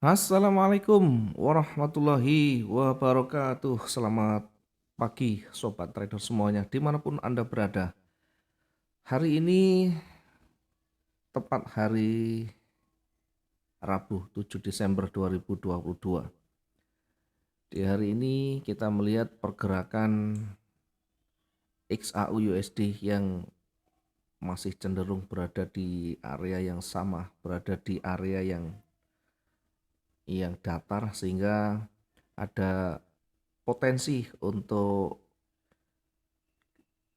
Assalamualaikum warahmatullahi wabarakatuh. Selamat pagi sobat trader semuanya dimanapun Anda berada. Hari ini tepat hari Rabu 7 Desember 2022. Di hari ini kita melihat pergerakan XAU USD yang masih cenderung berada di area yang sama, berada di area yang datar, sehingga ada potensi untuk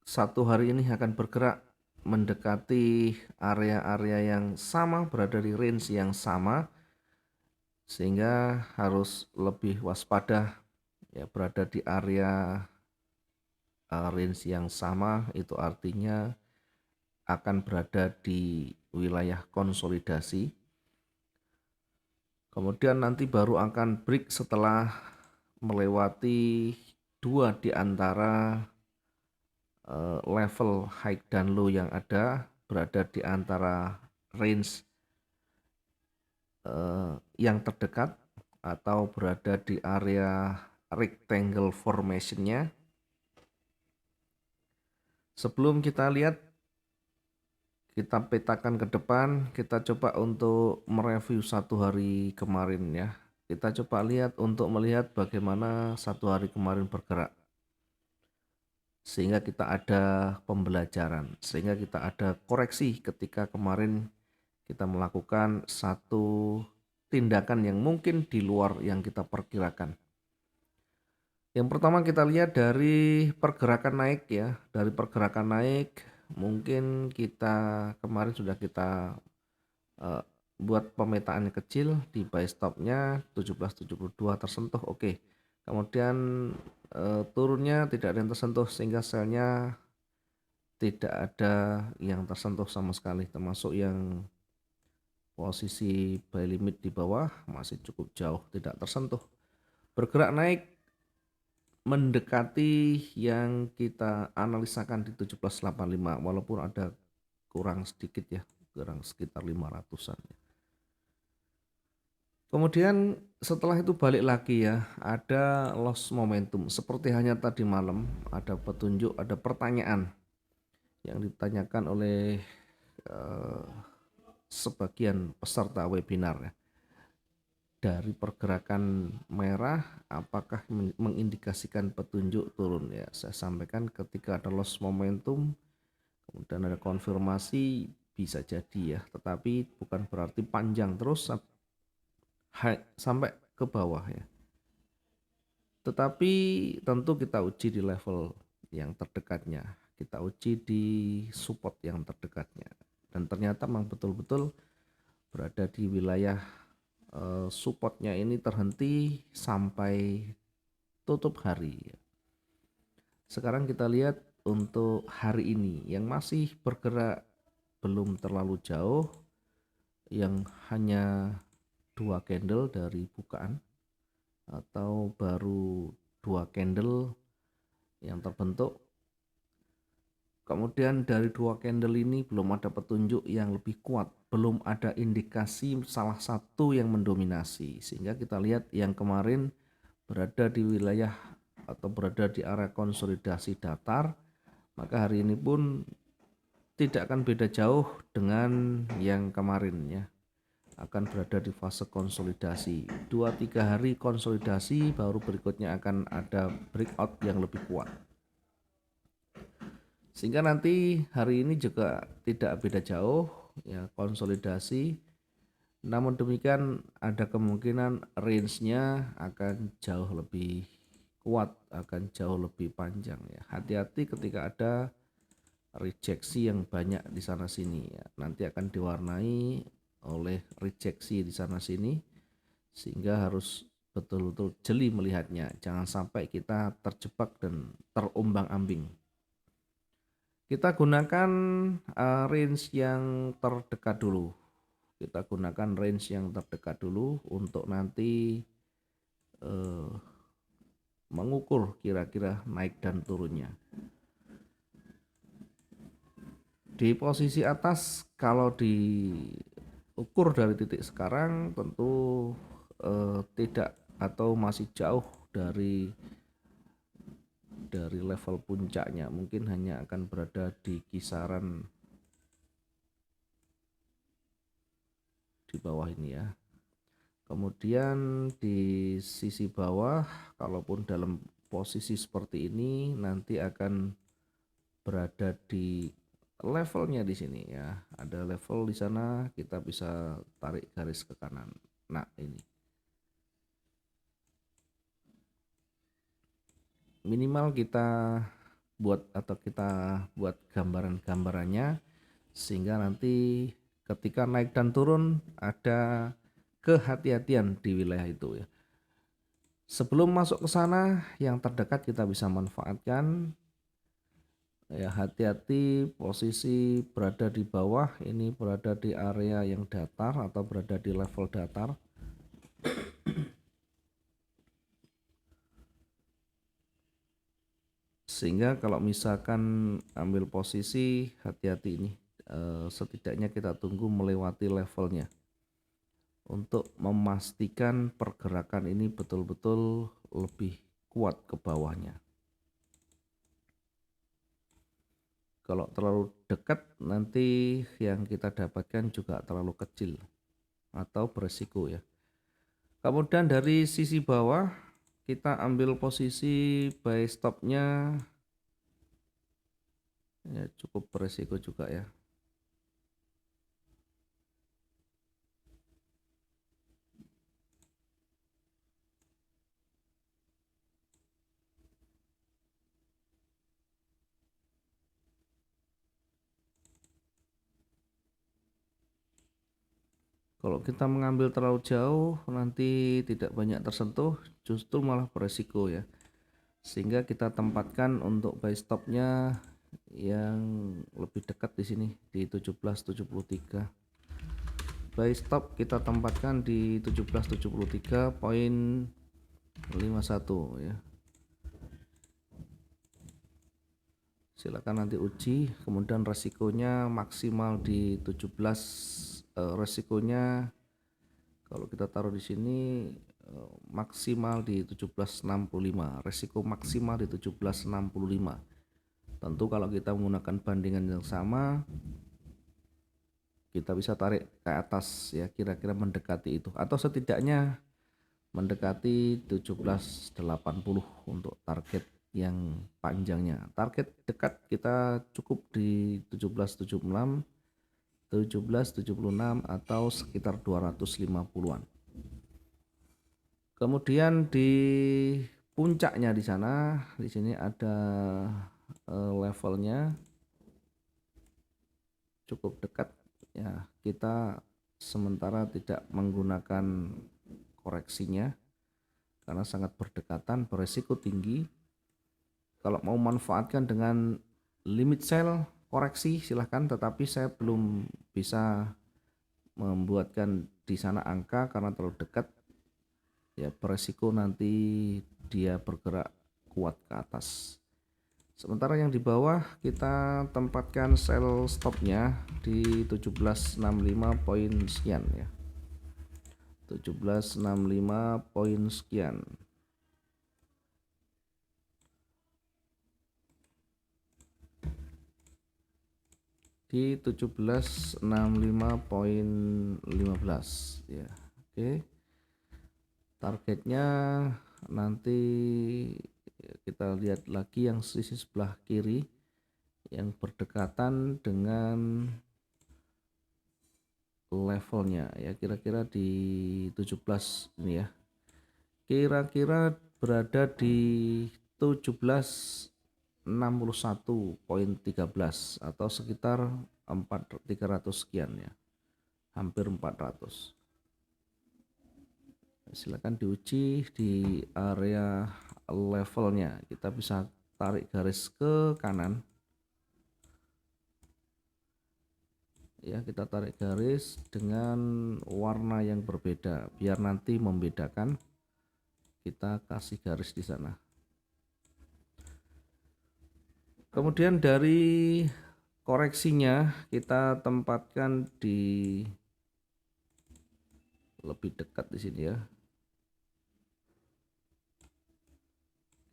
satu hari ini akan bergerak mendekati area-area yang sama, berada di range yang sama, sehingga harus lebih waspada ya, berada di area range yang sama itu artinya akan berada di wilayah konsolidasi. Kemudian nanti baru akan break setelah melewati dua di antara level high dan low yang ada, berada di antara range yang terdekat atau berada di area rectangle formation-nya. Sebelum kita lihat, kita petakan ke depan, kita coba untuk mereview satu hari kemarin ya. Kita coba lihat untuk melihat bagaimana satu hari kemarin bergerak, sehingga kita ada pembelajaran, sehingga kita ada koreksi ketika kemarin kita melakukan satu tindakan yang mungkin di luar yang kita perkirakan. Yang pertama kita lihat dari pergerakan naik ya. Dari pergerakan naik mungkin kita kemarin sudah kita buat pemetaan kecil di buy stopnya 1772 tersentuh, oke. Kemudian turunnya tidak ada yang tersentuh sehingga selnya tidak ada yang tersentuh sama sekali, termasuk yang posisi buy limit di bawah masih cukup jauh tidak tersentuh. Bergerak naik mendekati yang kita analisakan di 1785 walaupun ada kurang sedikit ya, kurang sekitar 500-an. Kemudian setelah itu balik lagi ya, ada loss momentum seperti hanya tadi malam, ada petunjuk, ada pertanyaan yang ditanyakan oleh sebagian peserta webinar ya. Dari pergerakan merah apakah mengindikasikan petunjuk turun ya. Saya sampaikan ketika ada loss momentum kemudian ada konfirmasi bisa jadi ya, tetapi bukan berarti panjang terus sampai ke bawah ya. Tetapi tentu kita uji di level yang terdekatnya, kita uji di support yang terdekatnya, dan ternyata memang betul-betul berada di wilayah supportnya ini terhenti sampai tutup hari. Sekarang kita lihat untuk hari ini yang masih bergerak belum terlalu jauh, yang hanya dua candle dari bukaan atau baru dua candle yang terbentuk. Kemudian dari dua candle ini belum ada petunjuk yang lebih kuat, belum ada indikasi salah satu yang mendominasi, sehingga kita lihat yang kemarin berada di wilayah atau berada di area konsolidasi datar, maka hari ini pun tidak akan beda jauh dengan yang kemarin ya, akan berada di fase konsolidasi 2-3 hari konsolidasi, baru berikutnya akan ada breakout yang lebih kuat, sehingga nanti hari ini juga tidak beda jauh ya, konsolidasi. Namun demikian ada kemungkinan range-nya akan jauh lebih kuat, akan jauh lebih panjang ya. Hati-hati ketika ada rejeksi yang banyak di sana sini ya. Nanti akan diwarnai oleh rejeksi di sana sini, sehingga harus betul-betul jeli melihatnya. Jangan sampai kita terjebak dan terombang-ambing. Kita gunakan range yang terdekat dulu. Kita gunakan range yang terdekat dulu untuk nanti mengukur kira-kira naik dan turunnya. Di posisi atas kalau diukur dari titik sekarang tentu tidak atau masih jauh dari level puncaknya, mungkin hanya akan berada di kisaran di bawah ini ya. Kemudian di sisi bawah, kalaupun dalam posisi seperti ini nanti akan berada di levelnya di sini ya. Ada level di sana, kita bisa tarik garis ke kanan. Nah, ini minimal kita buat gambaran-gambarannya sehingga nanti ketika naik dan turun ada kehati-hatian di wilayah itu ya. Sebelum masuk ke sana, yang terdekat kita bisa manfaatkan ya. Hati-hati posisi berada di bawah, ini berada di area yang datar atau berada di level datar. Sehingga kalau misalkan ambil posisi, hati-hati ini, setidaknya kita tunggu melewati levelnya untuk memastikan pergerakan ini betul-betul lebih kuat ke bawahnya. Kalau terlalu dekat nanti yang kita dapatkan juga terlalu kecil atau beresiko ya. Kemudian dari sisi bawah kita ambil posisi buy stopnya ya, cukup beresiko juga ya. Kalau kita mengambil terlalu jauh nanti tidak banyak tersentuh, justru malah beresiko ya. Sehingga kita tempatkan untuk buy stopnya yang lebih dekat di sini di 1773. Buy stop kita tempatkan di 1773.51 ya. Silakan nanti uji. Kemudian resikonya maksimal di 17, resikonya kalau kita taruh di sini maksimal di 1765, resiko maksimal di 1765. Tentu kalau kita menggunakan bandingan yang sama, kita bisa tarik ke atas ya, kira-kira mendekati itu atau setidaknya mendekati 1780 untuk target yang panjangnya. Target dekat kita cukup di 1776, 1776 atau sekitar 250-an. Kemudian di puncaknya di sana, di sini ada levelnya cukup dekat ya. Kita sementara tidak menggunakan koreksinya karena sangat berdekatan, beresiko tinggi. Kalau mau manfaatkan dengan limit sell koreksi silahkan, tetapi saya belum bisa membuatkan di sana angka karena terlalu dekat ya, beresiko nanti dia bergerak kuat ke atas. Sementara yang di bawah kita tempatkan sell stopnya di 1765 poin sekian ya, 1765 poin sekian. Di 1765.15 ya. Oke. Targetnya nanti kita lihat lagi yang sisi sebelah kiri yang berdekatan dengan levelnya ya, kira-kira di 17 ini ya. Kira-kira berada di 1761.13 atau sekitar 300 sekian ya, hampir 400. Silakan diuji di area levelnya. Kita bisa tarik garis ke kanan ya, kita tarik garis dengan warna yang berbeda biar nanti membedakan. Kita kasih garis di sana. Kemudian dari koreksinya kita tempatkan di lebih dekat di sini ya.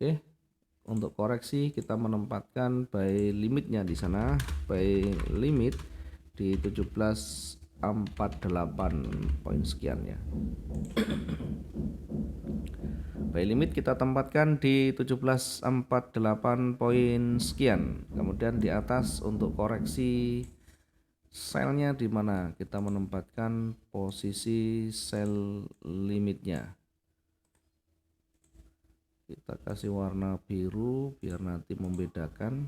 Oke, untuk koreksi kita menempatkan buy limitnya di sana, buy limit di 17.48 poin sekian ya. Buy limit kita tempatkan di 17.48 poin sekian. Kemudian di atas untuk koreksi sell-nya di mana kita menempatkan posisi sell limitnya. Kita kasih warna biru biar nanti membedakan.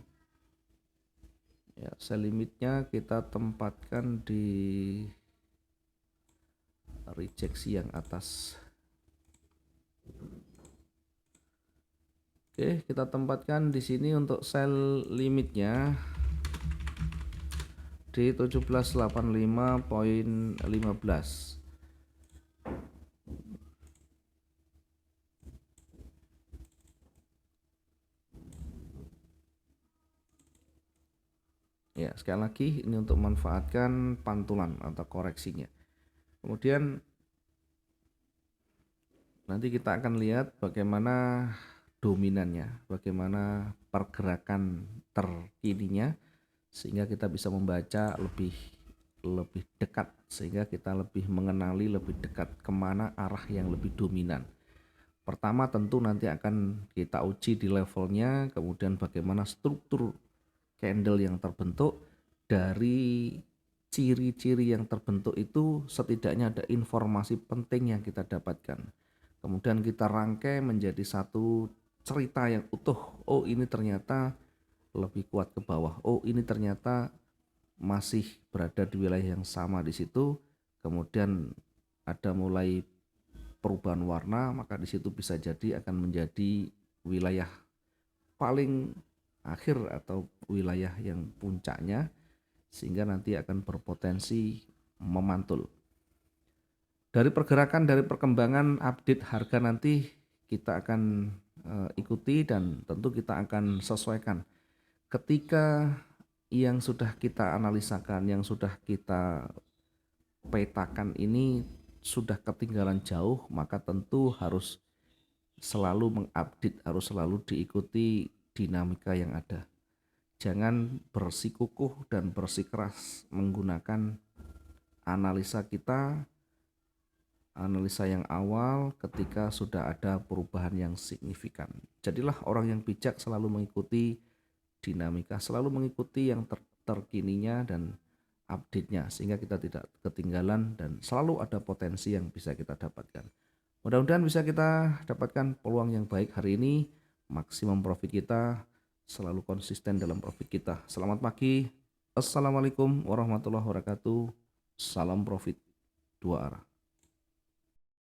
Ya, sell limitnya kita tempatkan di rejeksi yang atas. Oke, kita tempatkan di sini untuk sell limitnya di 1785.15. Ya, sekali lagi ini untuk memanfaatkan pantulan atau koreksinya. Kemudian nanti kita akan lihat bagaimana dominannya, bagaimana pergerakan terkininya, sehingga kita bisa membaca lebih dekat, sehingga kita lebih mengenali lebih dekat kemana arah yang lebih dominan. Pertama tentu nanti akan kita uji di levelnya, kemudian bagaimana struktur candle yang terbentuk. Dari ciri-ciri yang terbentuk itu setidaknya ada informasi penting yang kita dapatkan. Kemudian kita rangkai menjadi satu cerita yang utuh. Oh, ini ternyata lebih kuat ke bawah. Oh, ini ternyata masih berada di wilayah yang sama di situ. Kemudian ada mulai perubahan warna, maka di situ bisa jadi akan menjadi wilayah paling akhir atau wilayah yang puncaknya, sehingga nanti akan berpotensi memantul. Dari pergerakan, dari perkembangan update harga nanti kita akan ikuti dan tentu kita akan sesuaikan. Ketika yang sudah kita analisakan, yang sudah kita petakan ini sudah ketinggalan jauh, maka tentu harus selalu mengupdate, harus selalu diikuti dinamika yang ada. Jangan bersikukuh dan bersikeras menggunakan analisa kita, analisa yang awal ketika sudah ada perubahan yang signifikan. Jadilah orang yang bijak, selalu mengikuti dinamika, selalu mengikuti yang terkininya dan update-nya, sehingga kita tidak ketinggalan dan selalu ada potensi yang bisa kita dapatkan. Mudah-mudahan bisa kita dapatkan peluang yang baik hari ini, maksimum profit kita, selalu konsisten dalam profit kita. Selamat pagi. Assalamualaikum warahmatullahi wabarakatuh. Salam profit dua arah.